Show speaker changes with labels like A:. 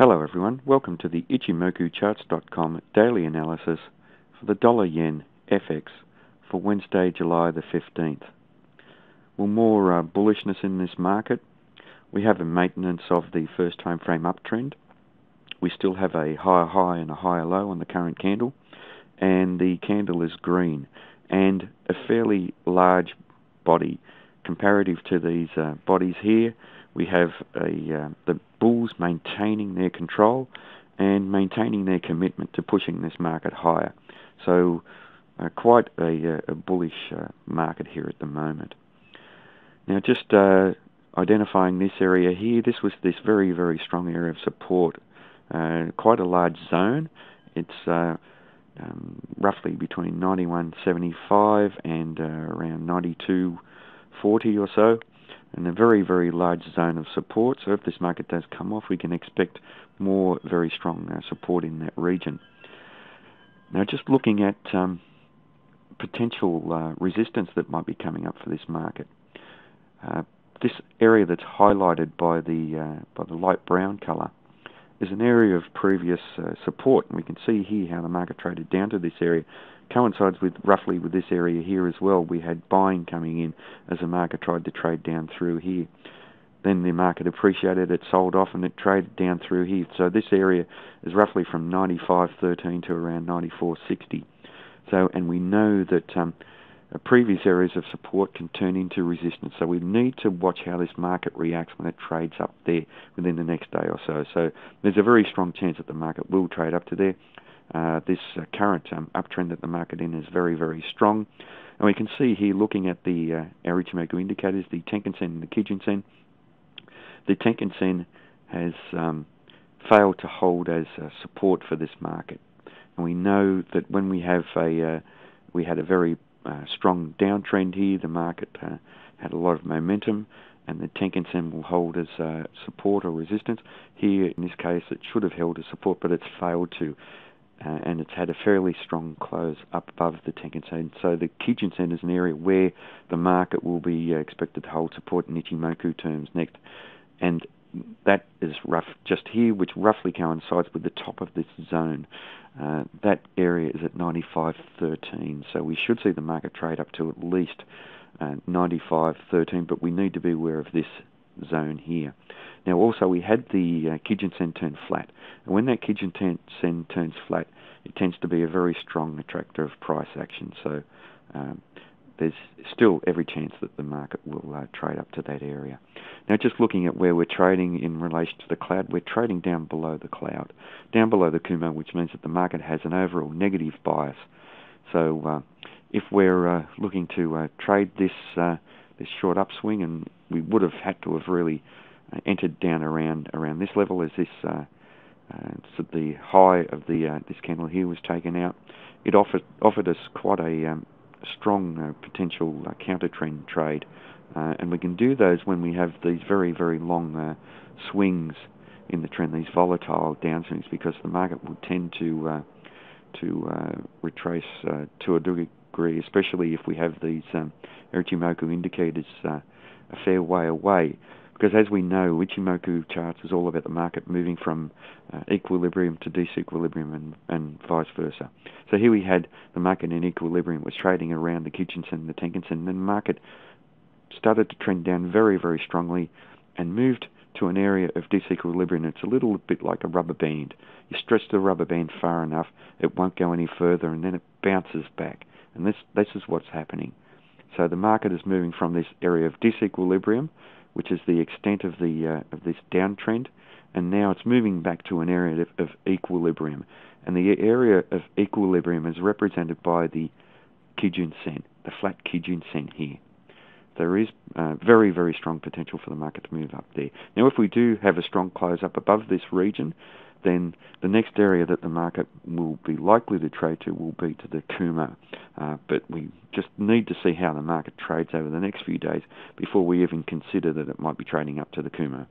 A: Hello everyone, welcome to the IchimokuCharts.com daily analysis for the dollar-yen FX for Wednesday, July the 15th. Well, more bullishness in this market. We have a maintenance of the first time frame uptrend. We still have a higher high and a higher low on the current candle, and the candle is green and a fairly large body comparative to these bodies here. We have the bulls maintaining their control and maintaining their commitment to pushing this market higher. So quite a bullish market here at the moment. Now just identifying this area here, this was this very, very strong area of support. Quite a large zone. It's roughly between 91.75 and around 92.40 or so, and a very, very large zone of support. So if this market does come off, we can expect more very strong support in that region. Now just looking at potential resistance that might be coming up for this market. This area that's highlighted by the light brown color is an area of previous support, and we can see here how the market traded down to this area. Coincides with roughly with this area here as well. We had buying coming in as the market tried to trade down through here. Then the market appreciated, it sold off, and it traded down through here. So this area is roughly from 95.13 to around 94.60. So, and we know that previous areas of support can turn into resistance. So we need to watch how this market reacts when it trades up there within the next day or so. So there's a very strong chance that the market will trade up to there. This current uptrend that the market in is very, very strong. And we can see here, looking at the our Ichimoku indicators, the Tenkan-sen and the Kijun-sen. The Tenkan-sen has failed to hold as support for this market. And we know that when we have we had a very strong downtrend here, the market had a lot of momentum, and the Tenkan-sen will hold as support or resistance. Here, in this case, it should have held as support, but it's failed to. And it's had a fairly strong close up above the Tenkan-sen. So the Kijun-sen is an area where the market will be expected to hold support in Ichimoku terms next. And that is rough just here, which roughly coincides with the top of this zone. That area is at 95.13, so we should see the market trade up to at least 95.13, but we need to be aware of this zone here. Now also we had the Kijun-sen turn flat, and when that Kijun-sen turns flat, it tends to be a very strong attractor of price action. So there's still every chance that the market will trade up to that area. Now just looking at where we're trading in relation to the cloud, we're trading down below the cloud, down below the Kumo, which means that the market has an overall negative bias. So if we're looking to trade this short upswing, and we would have had to have really entered down around this level as this so the high of this candle here was taken out. It offered us quite a strong potential counter trend trade, and we can do those when we have these very, very long swings in the trend, these volatile downswings, because the market will tend to retrace to a degree, especially if we have these Ichimoku indicators a fair way away. Because as we know, Ichimoku charts is all about the market moving from equilibrium to disequilibrium and vice versa. So here we had the market in equilibrium, was trading around the Kijun-sen and the Tenkan-sen, and the market started to trend down very, very strongly and moved to an area of disequilibrium. It's a little bit like a rubber band. You stretch the rubber band far enough, it won't go any further, and then it bounces back. And this is what's happening. So the market is moving from this area of disequilibrium, which is the extent of this downtrend, and now it's moving back to an area of equilibrium. And the area of equilibrium is represented by the Kijun-sen, the flat Kijun-sen here. There is very, very strong potential for the market to move up there. Now, if we do have a strong close up above this region, then the next area that the market will be likely to trade to will be to the Kumo. But we just need to see how the market trades over the next few days before we even consider that it might be trading up to the Kumo.